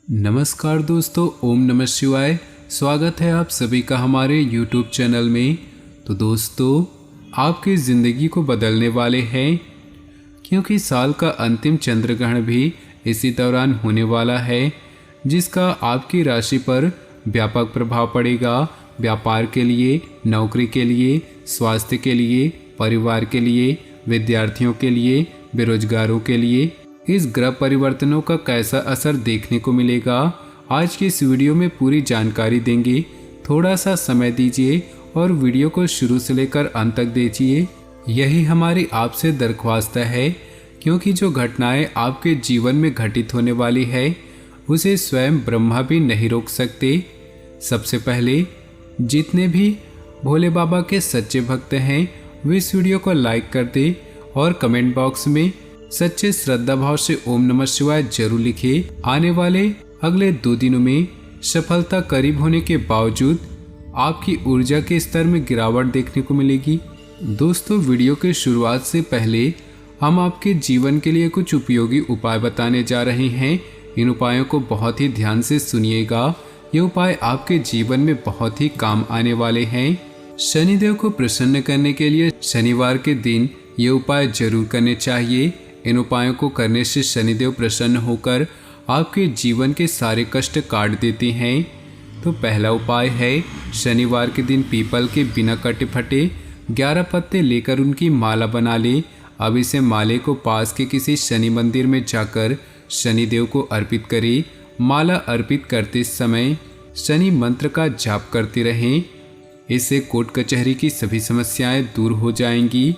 नमस्कार दोस्तों, ओम नमः शिवाय। स्वागत है आप सभी का हमारे YouTube चैनल में। तो दोस्तों, आपकी ज़िंदगी को बदलने वाले हैं, क्योंकि साल का अंतिम चंद्र ग्रहण भी इसी दौरान होने वाला है, जिसका आपकी राशि पर व्यापक प्रभाव पड़ेगा। व्यापार के लिए, नौकरी के लिए, स्वास्थ्य के लिए, परिवार के लिए, विद्यार्थियों के लिए, बेरोजगारों के लिए इस ग्रह परिवर्तनों का कैसा असर देखने को मिलेगा, आज की इस वीडियो में पूरी जानकारी देंगे। थोड़ा सा समय दीजिए और वीडियो को शुरू से लेकर अंत तक देखिए। यही हमारी आपसे दरख्वास्त है, क्योंकि जो घटनाएं आपके जीवन में घटित होने वाली है उसे स्वयं ब्रह्मा भी नहीं रोक सकते। सबसे पहले जितने भी भोले बाबा के सच्चे भक्त हैं वे इस वीडियो को लाइक कर दे और कमेंट बॉक्स में सच्चे श्रद्धा भाव से ओम नमः शिवाय जरूर लिखिए। आने वाले अगले 2 दिनों में सफलता करीब होने के बावजूद आपकी ऊर्जा के स्तर में गिरावट देखने को मिलेगी। दोस्तों, वीडियो के शुरुआत से पहले हम आपके जीवन के लिए कुछ उपयोगी उपाय बताने जा रहे हैं। इन उपायों को बहुत ही ध्यान से सुनिएगा। ये उपाय आपके जीवन में बहुत ही काम आने वाले हैं। शनिदेव को प्रसन्न करने के लिए शनिवार के दिन ये उपाय जरूर करने चाहिए। इन उपायों को करने से शनिदेव प्रसन्न होकर आपके जीवन के सारे कष्ट काट देते हैं। तो पहला उपाय है, शनिवार के दिन पीपल के बिना कटे फटे 11 पत्ते लेकर उनकी माला बना ले। अब इसे माले को पास के किसी शनि मंदिर में जाकर शनिदेव को अर्पित करें। माला अर्पित करते समय शनि मंत्र का जाप करते रहें। इससे कोर्ट कचहरी की सभी समस्याएं दूर हो जाएंगी।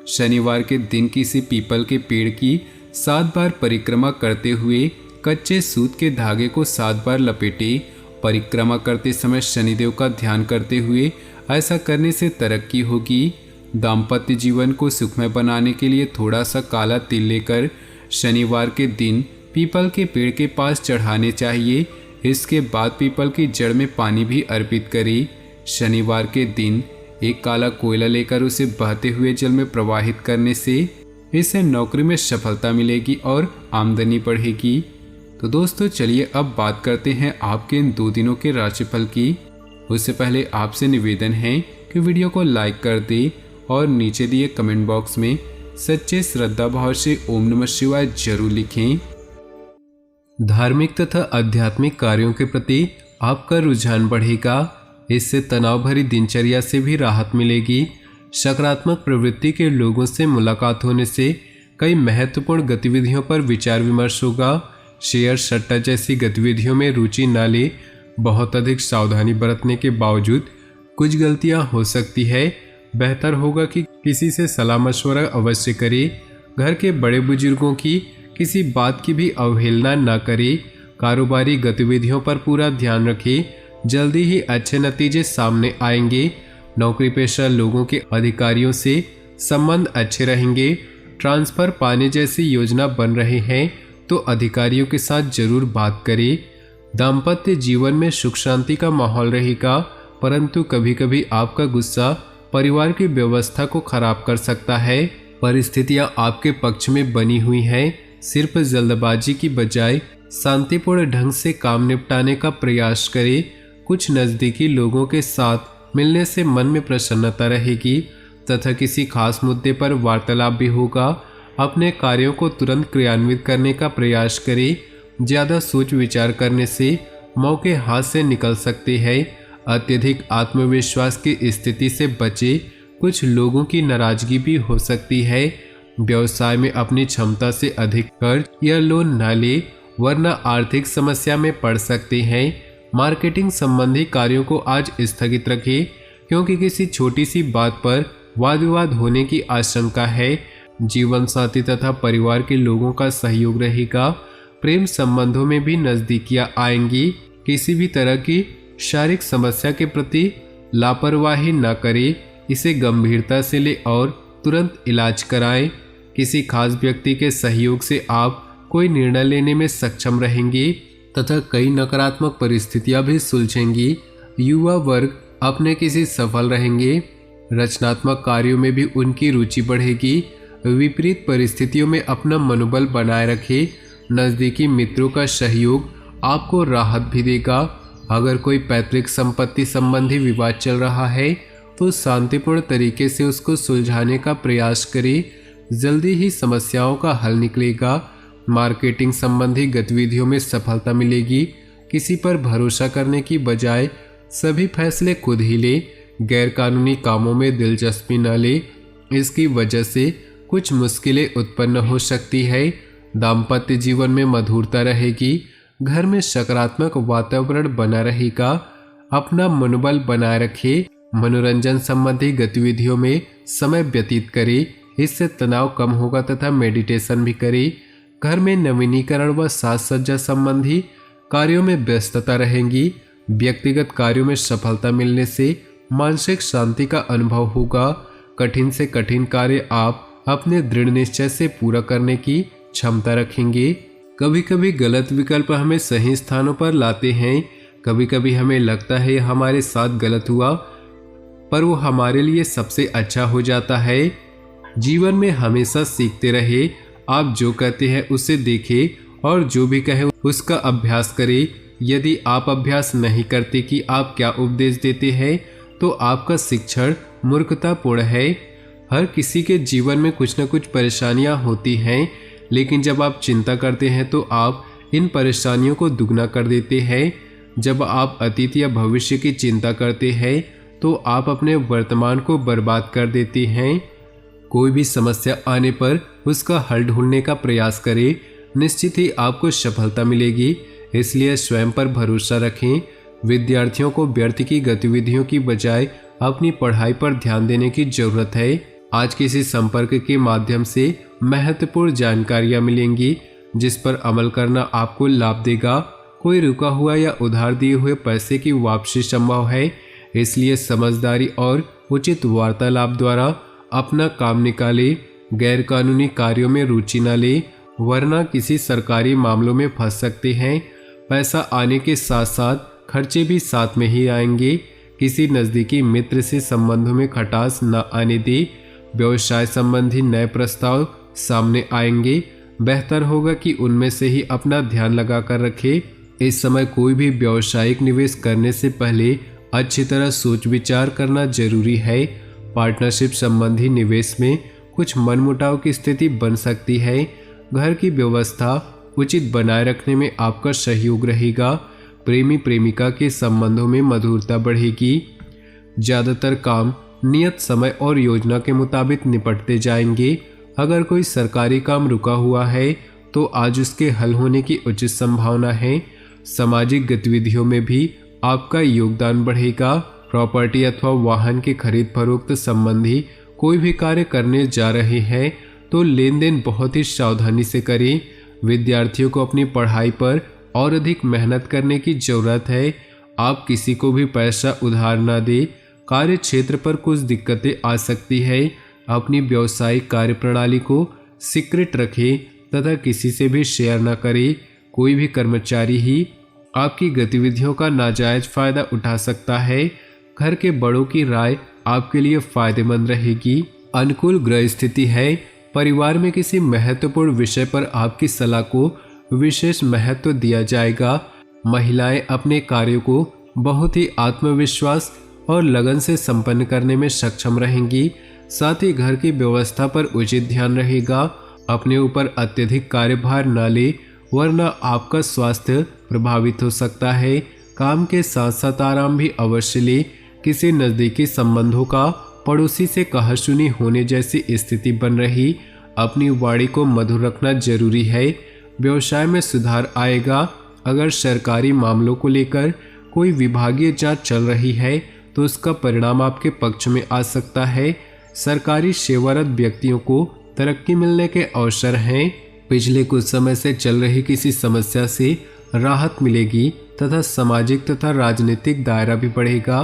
शनिवार के दिन किसी पीपल के पेड़ की 7 बार परिक्रमा करते हुए कच्चे सूत के धागे को 7 बार लपेटे। परिक्रमा करते समय शनिदेव का ध्यान करते हुए ऐसा करने से तरक्की होगी। दाम्पत्य जीवन को सुखमय बनाने के लिए थोड़ा सा काला तिल लेकर शनिवार के दिन पीपल के पेड़ के पास चढ़ाने चाहिए। इसके बाद पीपल की जड़ में पानी भी अर्पित करें। शनिवार के दिन एक काला कोयला लेकर उसे बहते हुए जल में प्रवाहित करने से इसे नौकरी में सफलता मिलेगी और आमदनी बढ़ेगी। तो दोस्तों, चलिए अब बात करते हैं आपके इन 2 दिनों के राशिफल की। उससे पहले आपसे निवेदन है कि वीडियो को लाइक कर दे और नीचे दिए कमेंट बॉक्स में सच्चे श्रद्धा भाव से ओम नमः शिवाय जरूर लिखें। धार्मिक तथा आध्यात्मिक कार्यों के प्रति आपका रुझान बढ़ेगा। इससे तनाव भरी दिनचर्या से भी राहत मिलेगी। सकारात्मक प्रवृत्ति के लोगों से मुलाकात होने से कई महत्वपूर्ण गतिविधियों पर विचार विमर्श होगा। शेयर सट्टा जैसी गतिविधियों में रुचि न ले। बहुत अधिक सावधानी बरतने के बावजूद कुछ गलतियां हो सकती है। बेहतर होगा कि किसी से सलाह मशवरा अवश्य करें। घर के बड़े बुजुर्गों की किसी बात की भी अवहेलना न करें। कारोबारी गतिविधियों पर पूरा ध्यान रखें। जल्दी ही अच्छे नतीजे सामने आएंगे। नौकरी पेशा लोगों के अधिकारियों से संबंध अच्छे रहेंगे। ट्रांसफर पाने जैसी योजना बन रहे हैं तो अधिकारियों के साथ जरूर बात करें। दाम्पत्य जीवन में सुख शांति का माहौल रहेगा, परंतु कभी कभी आपका गुस्सा परिवार की व्यवस्था को खराब कर सकता है। परिस्थितियां आपके पक्ष में बनी हुई हैं। सिर्फ जल्दबाजी की बजाय शांतिपूर्ण ढंग से काम निपटाने का प्रयास करें। कुछ नज़दीकी लोगों के साथ मिलने से मन में प्रसन्नता रहेगी तथा किसी खास मुद्दे पर वार्तालाप भी होगा। अपने कार्यों को तुरंत क्रियान्वित करने का प्रयास करें। ज़्यादा सोच विचार करने से मौके हाथ से निकल सकते हैं। अत्यधिक आत्मविश्वास की स्थिति से बचे। कुछ लोगों की नाराजगी भी हो सकती है। व्यवसाय में अपनी क्षमता से अधिक कर्ज या लोन न ले, वरना आर्थिक समस्या में पड़ सकते हैं। मार्केटिंग संबंधी कार्यों को आज स्थगित रखें, क्योंकि किसी छोटी सी बात पर वाद विवाद होने की आशंका है। जीवन साथी तथा परिवार के लोगों का सहयोग रहेगा। प्रेम संबंधों में भी नजदीकियां आएंगी। किसी भी तरह की शारीरिक समस्या के प्रति लापरवाही न करें। इसे गंभीरता से ले और तुरंत इलाज कराएं। किसी खास व्यक्ति के सहयोग से आप कोई निर्णय लेने में सक्षम रहेंगे तथा कई नकारात्मक परिस्थितियां भी सुलझेंगी। युवा वर्ग अपने किसी सफल रहेंगे। रचनात्मक कार्यों में भी उनकी रुचि बढ़ेगी। विपरीत परिस्थितियों में अपना मनोबल बनाए रखें। नज़दीकी मित्रों का सहयोग आपको राहत भी देगा। अगर कोई पैतृक संपत्ति संबंधी विवाद चल रहा है तो शांतिपूर्ण तरीके से उसको सुलझाने का प्रयास करें, जल्दी ही समस्याओं का हल निकलेगा। मार्केटिंग संबंधी गतिविधियों में सफलता मिलेगी। किसी पर भरोसा करने की बजाय सभी फैसले खुद ही ले। गैरकानूनी कामों में दिलचस्पी न ले, इसकी वजह से कुछ मुश्किलें उत्पन्न हो सकती है। दाम्पत्य जीवन में मधुरता रहेगी। घर में सकारात्मक वातावरण बना रहेगा। अपना मनोबल बनाए रखें। मनोरंजन संबंधी गतिविधियों में समय व्यतीत करें, इससे तनाव कम होगा तथा मेडिटेशन भी करें। घर में नवीनीकरण व साज सज्जा संबंधी कार्यों में व्यस्तता रहेगी। व्यक्तिगत कार्यों में सफलता मिलने से मानसिक शांति का अनुभव होगा। कठिन से कठिन कार्य आप अपने दृढ़ निश्चय से पूरा करने की क्षमता रखेंगे। कभी कभी गलत विकल्प हमें सही स्थानों पर लाते हैं। कभी कभी हमें लगता है हमारे साथ गलत हुआ, पर वो हमारे लिए सबसे अच्छा हो जाता है। जीवन में हमेशा सीखते रहे। आप जो कहते हैं उसे देखें और जो भी कहे उसका अभ्यास करें। यदि आप अभ्यास नहीं करते कि आप क्या उपदेश देते हैं तो आपका शिक्षण मूर्खतापूर्ण है। हर किसी के जीवन में कुछ न कुछ परेशानियां होती हैं, लेकिन जब आप चिंता करते हैं तो आप इन परेशानियों को दुगना कर देते हैं। जब आप अतीत या भविष्य की चिंता करते हैं तो आप अपने वर्तमान को बर्बाद कर देते हैं। कोई भी समस्या आने पर उसका हल ढूंढने का प्रयास करें, निश्चित ही आपको सफलता मिलेगी। इसलिए स्वयं पर भरोसा रखें। विद्यार्थियों को व्यर्थ की गतिविधियों की बजाय अपनी पढ़ाई पर ध्यान देने की जरूरत है। आज किसी संपर्क के माध्यम से महत्वपूर्ण जानकारियां मिलेंगी जिस पर अमल करना आपको लाभ देगा। कोई रुका हुआ या उधार दिए हुए पैसे की वापसी संभव है, इसलिए समझदारी और उचित वार्तालाप द्वारा अपना काम निकाले। गैरकानूनी कार्यों में रुचि न ले, वरना किसी सरकारी मामलों में फंस सकते हैं। पैसा आने के साथ साथ खर्चे भी साथ में ही आएंगे। किसी नज़दीकी मित्र से संबंधों में खटास न आने दे। व्यवसाय संबंधी नए प्रस्ताव सामने आएंगे। बेहतर होगा कि उनमें से ही अपना ध्यान लगा कर रखें। इस समय कोई भी व्यावसायिक निवेश करने से पहले अच्छी तरह सोच विचार करना जरूरी है। पार्टनरशिप संबंधी निवेश में कुछ मनमुटाव की स्थिति बन सकती है। घर की व्यवस्था उचित बनाए रखने में आपका सहयोग रहेगा। प्रेमी प्रेमिका के संबंधों में मधुरता बढ़ेगी। ज़्यादातर काम नियत समय और योजना के मुताबिक निपटते जाएंगे। अगर कोई सरकारी काम रुका हुआ है तो आज उसके हल होने की उचित संभावना है। सामाजिक गतिविधियों में भी आपका योगदान बढ़ेगा। प्रॉपर्टी अथवा वाहन के खरीद फरोख्त संबंधी कोई भी कार्य करने जा रहे हैं तो लेन देन बहुत ही सावधानी से करें। विद्यार्थियों को अपनी पढ़ाई पर और अधिक मेहनत करने की जरूरत है। आप किसी को भी पैसा उधार न दें। कार्य क्षेत्र पर कुछ दिक्कतें आ सकती है। अपनी व्यावसायिक कार्यप्रणाली को सीक्रेट रखें तथा किसी से भी शेयर न करें। कोई भी कर्मचारी ही आपकी गतिविधियों का नाजायज फायदा उठा सकता है। घर के बड़ों की राय आपके लिए फायदेमंद रहेगी। अनुकूल ग्रह स्थिति है। परिवार में किसी महत्वपूर्ण विषय पर आपकी सलाह को विशेष महत्व दिया जाएगा। महिलाएं अपने कार्यों को बहुत ही आत्मविश्वास और लगन से संपन्न करने में सक्षम रहेंगी। साथ ही घर की व्यवस्था पर उचित ध्यान रहेगा। अपने ऊपर अत्यधिक कार्यभार न ले, वरना आपका स्वास्थ्य प्रभावित हो सकता है। काम के साथ साथ आराम भी अवश्य ले। किसी नज़दीकी संबंधों का पड़ोसी से कहासुनी होने जैसी स्थिति बन रही। अपनी वाणी को मधुर रखना जरूरी है। व्यवसाय में सुधार आएगा। अगर सरकारी मामलों को लेकर कोई विभागीय जांच चल रही है तो उसका परिणाम आपके पक्ष में आ सकता है। सरकारी सेवारत व्यक्तियों को तरक्की मिलने के अवसर हैं। पिछले कुछ समय से चल रही किसी समस्या से राहत मिलेगी तथा सामाजिक तथा राजनीतिक दायरा भी बढ़ेगा।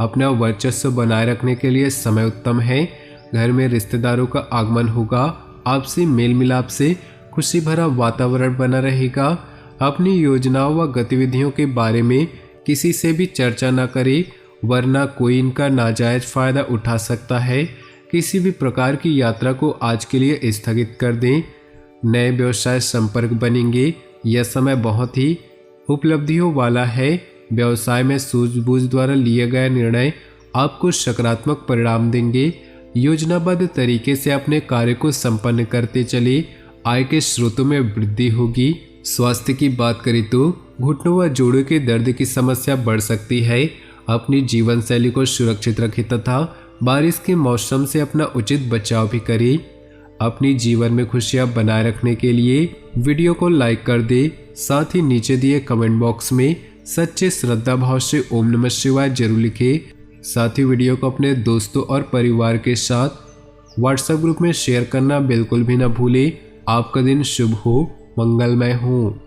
अपना वर्चस्व बनाए रखने के लिए समय उत्तम है। घर में रिश्तेदारों का आगमन होगा। आपसी मेल मिलाप से खुशी भरा वातावरण बना रहेगा। अपनी योजनाओं व गतिविधियों के बारे में किसी से भी चर्चा न करें, वरना कोई इनका नाजायज फायदा उठा सकता है। किसी भी प्रकार की यात्रा को आज के लिए स्थगित कर दें। नए व्यवसाय संपर्क बनेंगे। यह समय बहुत ही उपलब्धियों वाला है। व्यवसाय में सूझबूझ द्वारा लिया गया निर्णय आपको सकारात्मक परिणाम देंगे। योजनाबद्ध तरीके से अपने कार्य को संपन्न करते चले, आय के स्रोतों में वृद्धि होगी। स्वास्थ्य की बात करें तो घुटनों व जोड़ों के दर्द की समस्या बढ़ सकती है। अपनी जीवन शैली को सुरक्षित रखें तथा बारिश के मौसम से अपना उचित बचाव भी करें। अपनी जीवन में खुशियां बनाए रखने के लिए वीडियो को लाइक कर दे। साथ ही नीचे दिए कमेंट बॉक्स में सच्चे श्रद्धा भाव से ओम नमः शिवाय जरूर लिखें। साथ ही वीडियो को अपने दोस्तों और परिवार के साथ व्हाट्सएप ग्रुप में शेयर करना बिल्कुल भी ना भूलें। आपका दिन शुभ हो, मंगलमय हो।